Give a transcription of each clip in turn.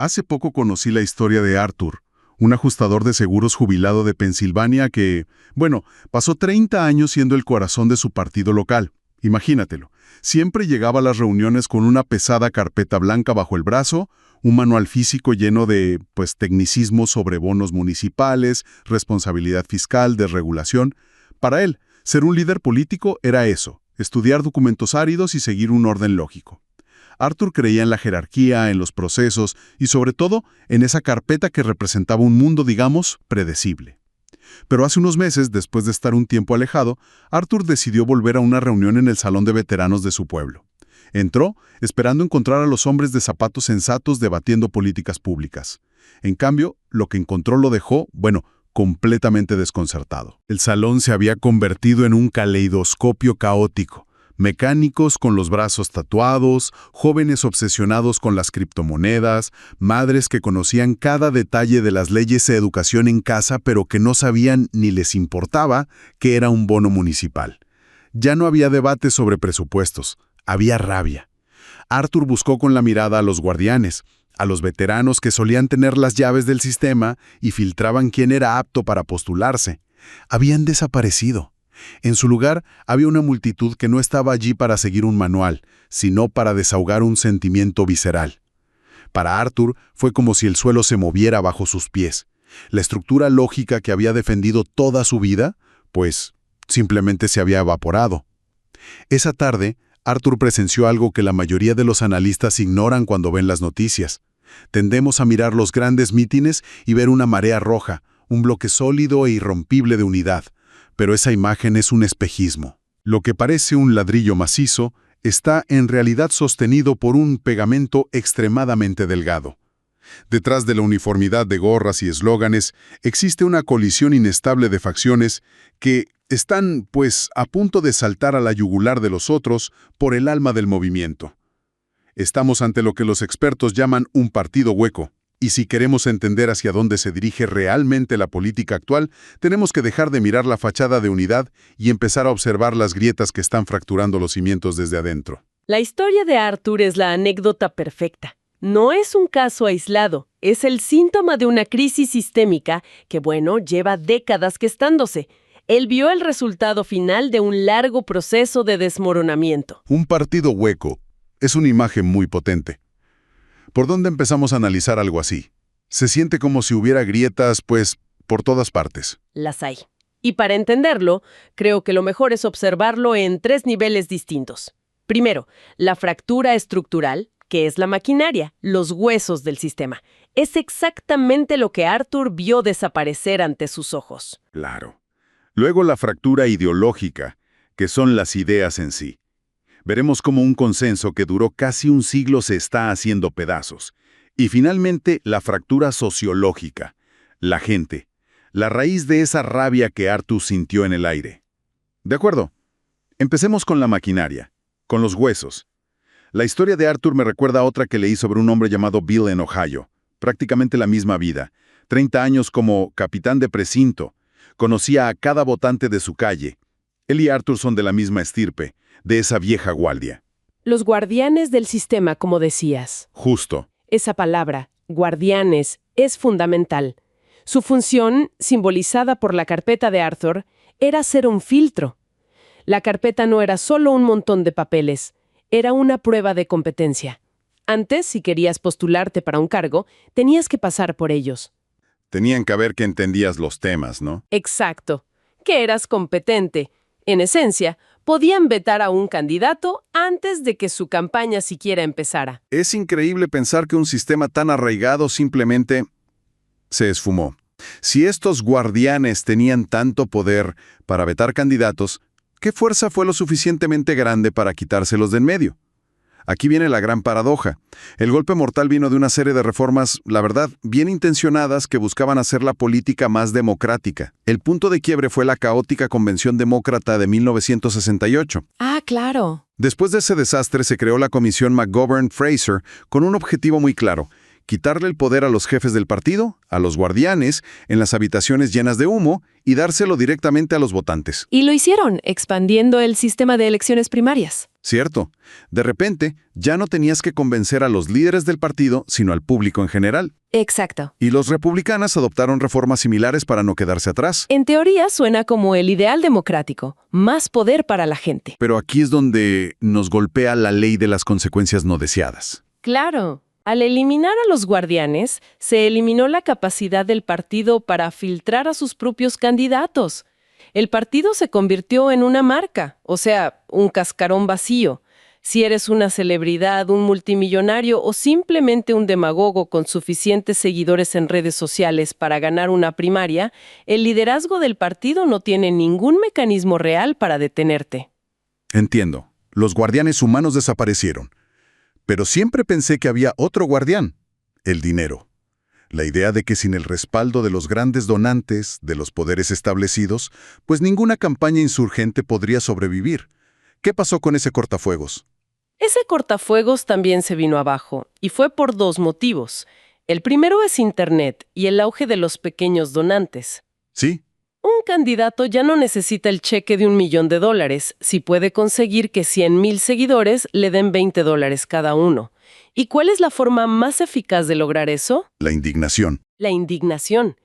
Hace poco conocí la historia de Arthur, un ajustador de seguros jubilado de Pensilvania que, pasó 30 años siendo el corazón de su partido local. Imagínatelo. Siempre llegaba a las reuniones con una pesada carpeta blanca bajo el brazo, un manual físico lleno de, tecnicismos sobre bonos municipales, responsabilidad fiscal, desregulación. Para él, ser un líder político era eso, estudiar documentos áridos y seguir un orden lógico. Arthur creía en la jerarquía, en los procesos y sobre todo en esa carpeta que representaba un mundo, predecible. Pero hace unos meses, después de estar un tiempo alejado, Arthur decidió volver a una reunión en el salón de veteranos de su pueblo. Entró esperando encontrar a los hombres de zapatos sensatos debatiendo políticas públicas. En cambio, lo que encontró lo dejó, completamente desconcertado. El salón se había convertido en un caleidoscopio caótico. Mecánicos con los brazos tatuados, jóvenes obsesionados con las criptomonedas, madres que conocían cada detalle de las leyes de educación en casa pero que no sabían ni les importaba que era un bono municipal. Ya no había debate sobre presupuestos, había rabia. Arthur buscó con la mirada a los guardianes, a los veteranos que solían tener las llaves del sistema y filtraban quién era apto para postularse. Habían desaparecido. En su lugar, había una multitud que no estaba allí para seguir un manual, sino para desahogar un sentimiento visceral. Para Arthur, fue como si el suelo se moviera bajo sus pies. La estructura lógica que había defendido toda su vida, simplemente se había evaporado. Esa tarde, Arthur presenció algo que la mayoría de los analistas ignoran cuando ven las noticias. Tendemos a mirar los grandes mítines y ver una marea roja, un bloque sólido e irrompible de unidad. Pero esa imagen es un espejismo. Lo que parece un ladrillo macizo está en realidad sostenido por un pegamento extremadamente delgado. Detrás de la uniformidad de gorras y eslóganes existe una colisión inestable de facciones que están, a punto de saltar a la yugular de los otros por el alma del movimiento. Estamos ante lo que los expertos llaman un partido hueco. Y si queremos entender hacia dónde se dirige realmente la política actual, tenemos que dejar de mirar la fachada de unidad y empezar a observar las grietas que están fracturando los cimientos desde adentro. La historia de Arthur es la anécdota perfecta. No es un caso aislado, es el síntoma de una crisis sistémica que, lleva décadas gestándose. Él vio el resultado final de un largo proceso de desmoronamiento. Un partido hueco es una imagen muy potente. ¿Por dónde empezamos a analizar algo así? Se siente como si hubiera grietas, por todas partes. Las hay. Y para entenderlo, creo que lo mejor es observarlo en 3 niveles distintos. Primero, la fractura estructural, que es la maquinaria, los huesos del sistema. Es exactamente lo que Arthur vio desaparecer ante sus ojos. Claro. Luego la fractura ideológica, que son las ideas en sí. Veremos cómo un consenso que duró casi un siglo se está haciendo pedazos. Y finalmente, la fractura sociológica, la gente, la raíz de esa rabia que Arthur sintió en el aire. De acuerdo. Empecemos con la maquinaria, con los huesos. La historia de Arthur me recuerda a otra que leí sobre un hombre llamado Bill en Ohio. Prácticamente la misma vida. 30 años como capitán de precinto. Conocía a cada votante de su calle. Él y Arthur son de la misma estirpe, de esa vieja guardia. Los guardianes del sistema, como decías. Justo. Esa palabra, guardianes, es fundamental. Su función, simbolizada por la carpeta de Arthur, era ser un filtro. La carpeta no era solo un montón de papeles, era una prueba de competencia. Antes, si querías postularte para un cargo, tenías que pasar por ellos. Tenían que ver que entendías los temas, ¿no? Exacto. Que eras competente. En esencia, podían vetar a un candidato antes de que su campaña siquiera empezara. Es increíble pensar que un sistema tan arraigado simplemente se esfumó. Si estos guardianes tenían tanto poder para vetar candidatos, ¿qué fuerza fue lo suficientemente grande para quitárselos de en medio? Aquí viene la gran paradoja. El golpe mortal vino de una serie de reformas, la verdad, bien intencionadas que buscaban hacer la política más democrática. El punto de quiebre fue la caótica Convención Demócrata de 1968. Ah, claro. Después de ese desastre se creó la Comisión McGovern-Fraser con un objetivo muy claro: quitarle el poder a los jefes del partido, a los guardianes, en las habitaciones llenas de humo y dárselo directamente a los votantes. Y lo hicieron, expandiendo el sistema de elecciones primarias. Cierto. De repente, ya no tenías que convencer a los líderes del partido, sino al público en general. Exacto. Y los republicanos adoptaron reformas similares para no quedarse atrás. En teoría suena como el ideal democrático, más poder para la gente. Pero aquí es donde nos golpea la ley de las consecuencias no deseadas. Claro. Al eliminar a los guardianes, se eliminó la capacidad del partido para filtrar a sus propios candidatos. El partido se convirtió en una marca, o sea, un cascarón vacío. Si eres una celebridad, un multimillonario o simplemente un demagogo con suficientes seguidores en redes sociales para ganar una primaria, el liderazgo del partido no tiene ningún mecanismo real para detenerte. Entiendo. Los guardianes humanos desaparecieron. Pero siempre pensé que había otro guardián, el dinero. La idea de que sin el respaldo de los grandes donantes, de los poderes establecidos, pues ninguna campaña insurgente podría sobrevivir. ¿Qué pasó con ese cortafuegos? Ese cortafuegos también se vino abajo, y fue por dos motivos. El primero es Internet y el auge de los pequeños donantes. Sí, Un candidato ya no necesita el cheque de $1.000.000 si puede conseguir que 100,000 seguidores le den $20 cada uno. ¿Y cuál es la forma más eficaz de lograr eso? la indignación. La indignación.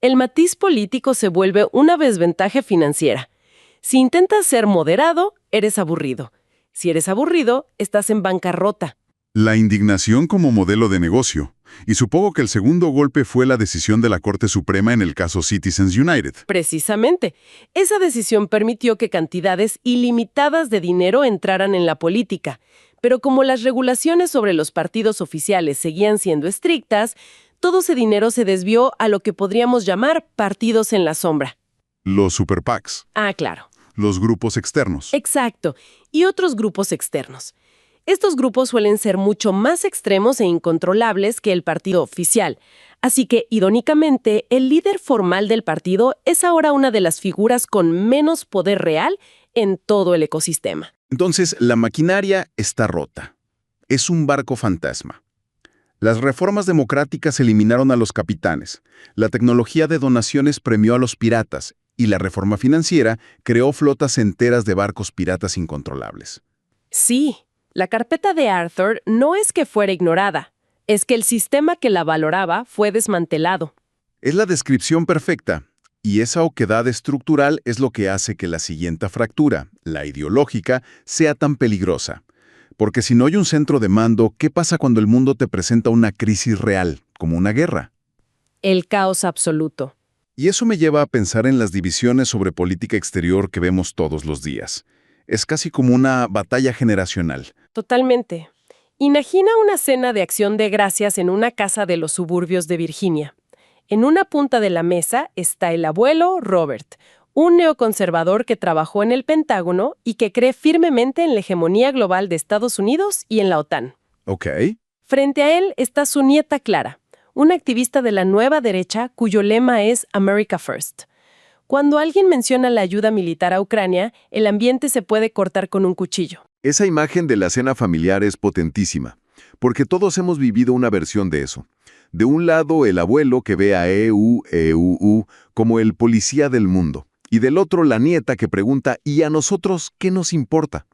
El matiz político se vuelve una desventaja financiera. Si intentas ser moderado, eres aburrido. Si eres aburrido, estás en bancarrota. La indignación como modelo de negocio. Y supongo que el segundo golpe fue la decisión de la Corte Suprema en el caso Citizens United. Precisamente. Esa decisión permitió que cantidades ilimitadas de dinero entraran en la política. Pero como las regulaciones sobre los partidos oficiales seguían siendo estrictas, todo ese dinero se desvió a lo que podríamos llamar partidos en la sombra. Los super PACs, Ah, claro. los grupos externos. Exacto. Y otros grupos externos. Estos grupos suelen ser mucho más extremos e incontrolables que el partido oficial. Así que, irónicamente, el líder formal del partido es ahora una de las figuras con menos poder real en todo el ecosistema. Entonces, la maquinaria está rota. Es un barco fantasma. Las reformas democráticas eliminaron a los capitanes. La tecnología de donaciones premió a los piratas. Y la reforma financiera creó flotas enteras de barcos piratas incontrolables. Sí, la carpeta de Arthur no es que fuera ignorada, es que el sistema que la valoraba fue desmantelado. Es la descripción perfecta. Y esa oquedad estructural es lo que hace que la siguiente fractura, la ideológica, sea tan peligrosa. Porque si no hay un centro de mando, ¿qué pasa cuando el mundo te presenta una crisis real, como una guerra? El caos absoluto. Y eso me lleva a pensar en las divisiones sobre política exterior que vemos todos los días. Es casi como una batalla generacional. Totalmente. Imagina una cena de acción de gracias en una casa de los suburbios de Virginia. En una punta de la mesa está el abuelo Robert, un neoconservador que trabajó en el Pentágono y que cree firmemente en la hegemonía global de Estados Unidos y en la OTAN. Ok. Frente a él está su nieta Clara, una activista de la nueva derecha cuyo lema es America First. Cuando alguien menciona la ayuda militar a Ucrania, el ambiente se puede cortar con un cuchillo. Esa imagen de la cena familiar es potentísima, porque todos hemos vivido una versión de eso. De un lado, el abuelo que ve a EU como el policía del mundo, y del otro, la nieta que pregunta, ¿y a nosotros qué nos importa?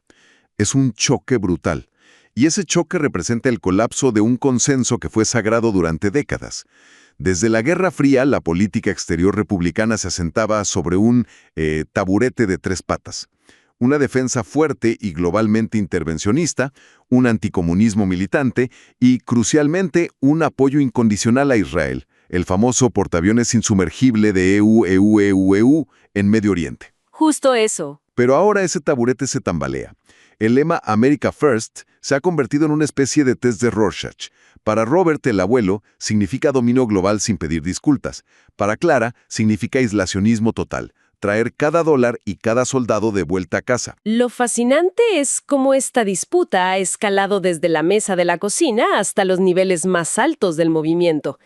Es un choque brutal. Y ese choque representa el colapso de un consenso que fue sagrado durante décadas. Desde la Guerra Fría, la política exterior republicana se asentaba sobre un taburete de tres patas. Una defensa fuerte y globalmente intervencionista, un anticomunismo militante y, crucialmente, un apoyo incondicional a Israel, el famoso portaaviones insumergible de EU en Medio Oriente. Justo eso. Pero ahora ese taburete se tambalea. El lema America First se ha convertido en una especie de test de Rorschach. Para Robert, el abuelo, significa dominio global sin pedir disculpas. Para Clara, significa aislacionismo total. Traer cada dólar y cada soldado de vuelta a casa. Lo fascinante es cómo esta disputa ha escalado desde la mesa de la cocina hasta los niveles más altos del movimiento.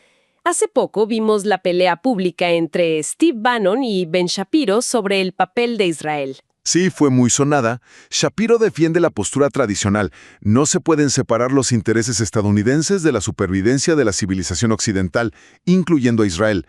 Hace poco vimos la pelea pública entre Steve Bannon y Ben Shapiro sobre el papel de Israel. Sí, fue muy sonada. Shapiro defiende la postura tradicional. No se pueden separar los intereses estadounidenses de la supervivencia de la civilización occidental, incluyendo a Israel.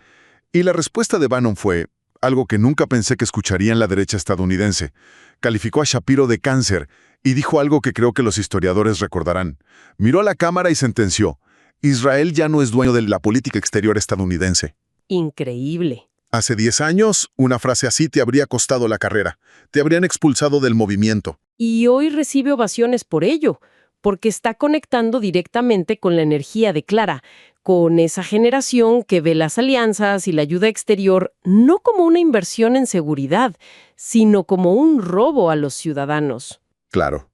Y la respuesta de Bannon fue algo que nunca pensé que escucharía en la derecha estadounidense. Calificó a Shapiro de cáncer Y dijo algo que creo que los historiadores recordarán. Miró a la cámara y sentenció: Israel ya no es dueño de la política exterior estadounidense. Increíble. Hace 10 años, una frase así te habría costado la carrera. Te habrían expulsado del movimiento. Y hoy recibe ovaciones por ello, porque está conectando directamente con la energía de Clara, con esa generación que ve las alianzas y la ayuda exterior no como una inversión en seguridad, sino como un robo a los ciudadanos. Claro.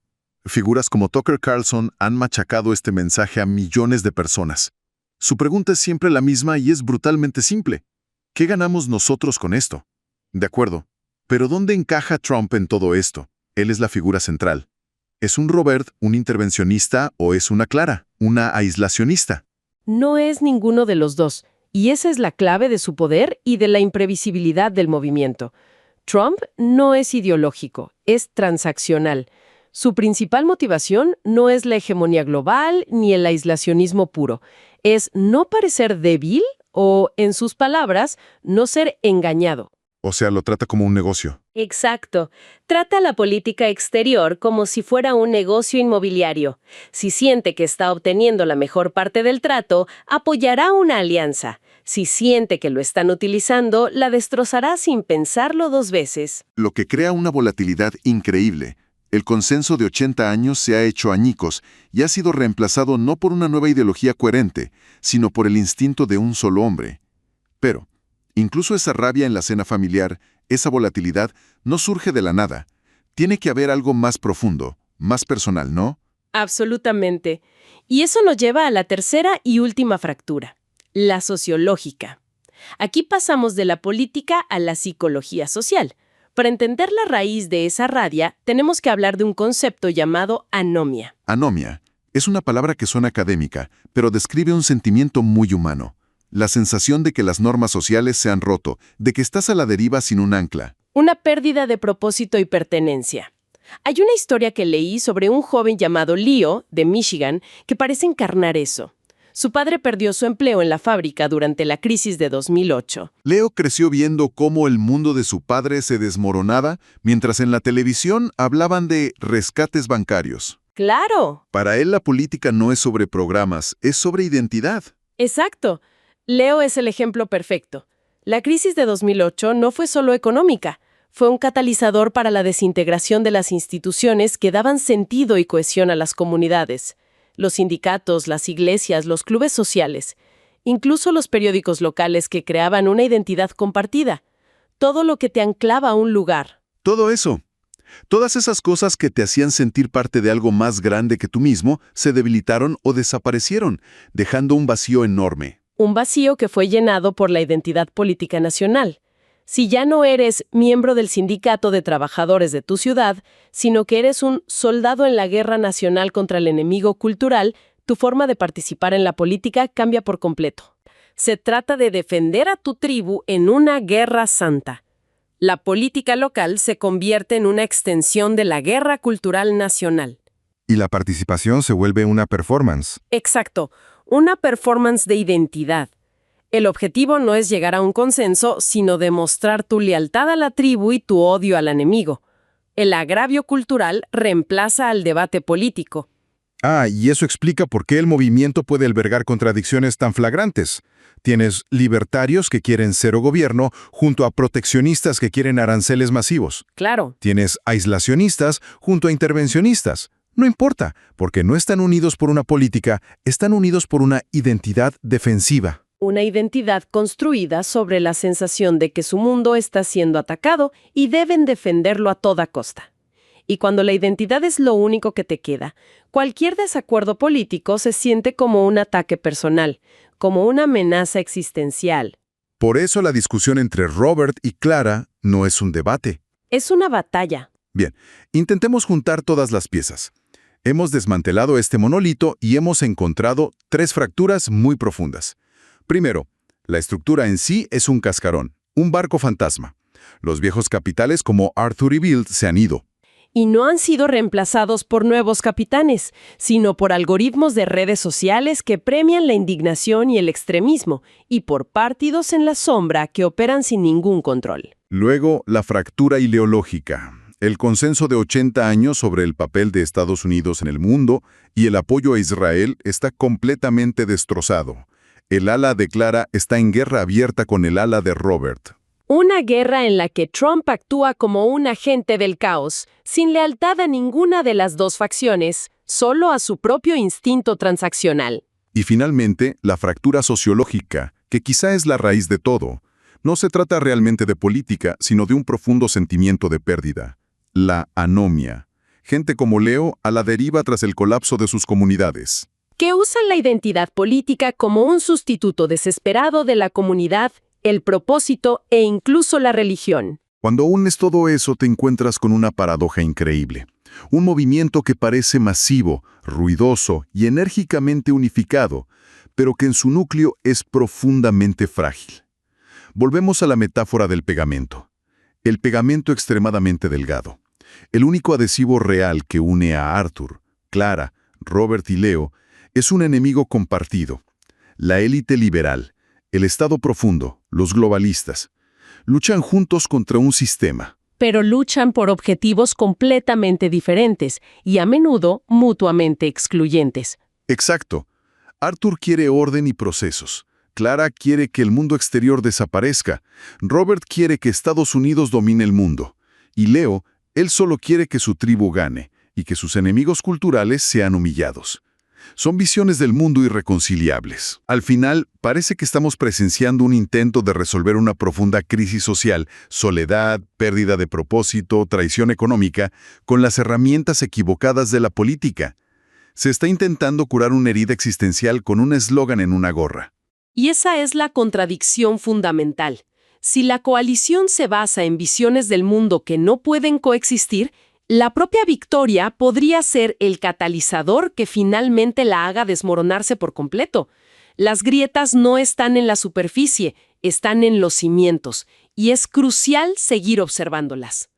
Figuras como Tucker Carlson han machacado este mensaje a millones de personas. Su pregunta es siempre la misma y es brutalmente simple. ¿Qué ganamos nosotros con esto? De acuerdo. Pero ¿dónde encaja Trump en todo esto? Él es la figura central. ¿Es un Robert, un intervencionista, o es una Clara, una aislacionista? No es ninguno de los dos, y esa es la clave de su poder y de la imprevisibilidad del movimiento. Trump no es ideológico, es transaccional. Su principal motivación no es la hegemonía global ni el aislacionismo puro. Es no parecer débil o, en sus palabras, no ser engañado. O sea, lo trata como un negocio. Exacto. Trata la política exterior como si fuera un negocio inmobiliario. Si siente que está obteniendo la mejor parte del trato, apoyará una alianza. Si siente que lo están utilizando, la destrozará sin pensarlo 2 veces. Lo que crea una volatilidad increíble. El consenso de 80 años se ha hecho añicos y ha sido reemplazado no por una nueva ideología coherente, sino por el instinto de un solo hombre. Pero, incluso esa rabia en la cena familiar, esa volatilidad, no surge de la nada. Tiene que haber algo más profundo, más personal, ¿no? Absolutamente. Y eso nos lleva a la tercera y última fractura, la sociológica. Aquí pasamos de la política a la psicología social. Para entender la raíz de esa rabia, tenemos que hablar de un concepto llamado anomia. Anomia es una palabra que suena académica, pero describe un sentimiento muy humano. La sensación de que las normas sociales se han roto, de que estás a la deriva sin un ancla. Una pérdida de propósito y pertenencia. Hay una historia que leí sobre un joven llamado Leo, de Michigan, que parece encarnar eso. Su padre perdió su empleo en la fábrica durante la crisis de 2008. Leo creció viendo cómo el mundo de su padre se desmoronaba, mientras en la televisión hablaban de rescates bancarios. ¡Claro! Para él la política no es sobre programas, es sobre identidad. Exacto. Leo es el ejemplo perfecto. La crisis de 2008 no fue solo económica, fue un catalizador para la desintegración de las instituciones que daban sentido y cohesión a las comunidades. Los sindicatos, las iglesias, los clubes sociales, incluso los periódicos locales que creaban una identidad compartida. Todo lo que te anclaba a un lugar. Todo eso. Todas esas cosas que te hacían sentir parte de algo más grande que tú mismo se debilitaron o desaparecieron, dejando un vacío enorme. Un vacío que fue llenado por la identidad política nacional. Si ya no eres miembro del sindicato de trabajadores de tu ciudad, sino que eres un soldado en la guerra nacional contra el enemigo cultural, tu forma de participar en la política cambia por completo. Se trata de defender a tu tribu en una guerra santa. La política local se convierte en una extensión de la guerra cultural nacional. Y la participación se vuelve una performance. Exacto, una performance de identidad. El objetivo no es llegar a un consenso, sino demostrar tu lealtad a la tribu y tu odio al enemigo. El agravio cultural reemplaza al debate político. Y eso explica por qué el movimiento puede albergar contradicciones tan flagrantes. Tienes libertarios que quieren cero gobierno junto a proteccionistas que quieren aranceles masivos. Claro. Tienes aislacionistas junto a intervencionistas. No importa, porque no están unidos por una política, están unidos por una identidad defensiva. Una identidad construida sobre la sensación de que su mundo está siendo atacado y deben defenderlo a toda costa. Y cuando la identidad es lo único que te queda, cualquier desacuerdo político se siente como un ataque personal, como una amenaza existencial. Por eso la discusión entre Robert y Clara no es un debate. Es una batalla. Bien, intentemos juntar todas las piezas. Hemos desmantelado este monolito y hemos encontrado 3 fracturas muy profundas. Primero, la estructura en sí es un cascarón, un barco fantasma. Los viejos capitales como Arthur y Bill se han ido. Y no han sido reemplazados por nuevos capitanes, sino por algoritmos de redes sociales que premian la indignación y el extremismo, y por partidos en la sombra que operan sin ningún control. Luego, la fractura ideológica. El consenso de 80 años sobre el papel de Estados Unidos en el mundo y el apoyo a Israel está completamente destrozado. El ala declara está en guerra abierta con el ala de Robert. Una guerra en la que Trump actúa como un agente del caos, sin lealtad a ninguna de las dos facciones, solo a su propio instinto transaccional. Y finalmente, la fractura sociológica, que quizá es la raíz de todo. No se trata realmente de política, sino de un profundo sentimiento de pérdida. La anomia. Gente como Leo a la deriva tras el colapso de sus comunidades. Que usan la identidad política como un sustituto desesperado de la comunidad, el propósito e incluso la religión. Cuando unes todo eso te encuentras con una paradoja increíble. Un movimiento que parece masivo, ruidoso y enérgicamente unificado, pero que en su núcleo es profundamente frágil. Volvemos a la metáfora del pegamento. El pegamento extremadamente delgado. El único adhesivo real que une a Arthur, Clara, Robert y Leo es un enemigo compartido. La élite liberal, el Estado profundo, los globalistas, luchan juntos contra un sistema. Pero luchan por objetivos completamente diferentes y a menudo mutuamente excluyentes. Exacto. Arthur quiere orden y procesos. Clara quiere que el mundo exterior desaparezca. Robert quiere que Estados Unidos domine el mundo. Y Leo, él solo quiere que su tribu gane y que sus enemigos culturales sean humillados. Son visiones del mundo irreconciliables. Al final, parece que estamos presenciando un intento de resolver una profunda crisis social, soledad, pérdida de propósito, traición económica, con las herramientas equivocadas de la política. Se está intentando curar una herida existencial con un eslogan en una gorra. Y esa es la contradicción fundamental. Si la coalición se basa en visiones del mundo que no pueden coexistir, la propia victoria podría ser el catalizador que finalmente la haga desmoronarse por completo. Las grietas no están en la superficie, están en los cimientos, y es crucial seguir observándolas.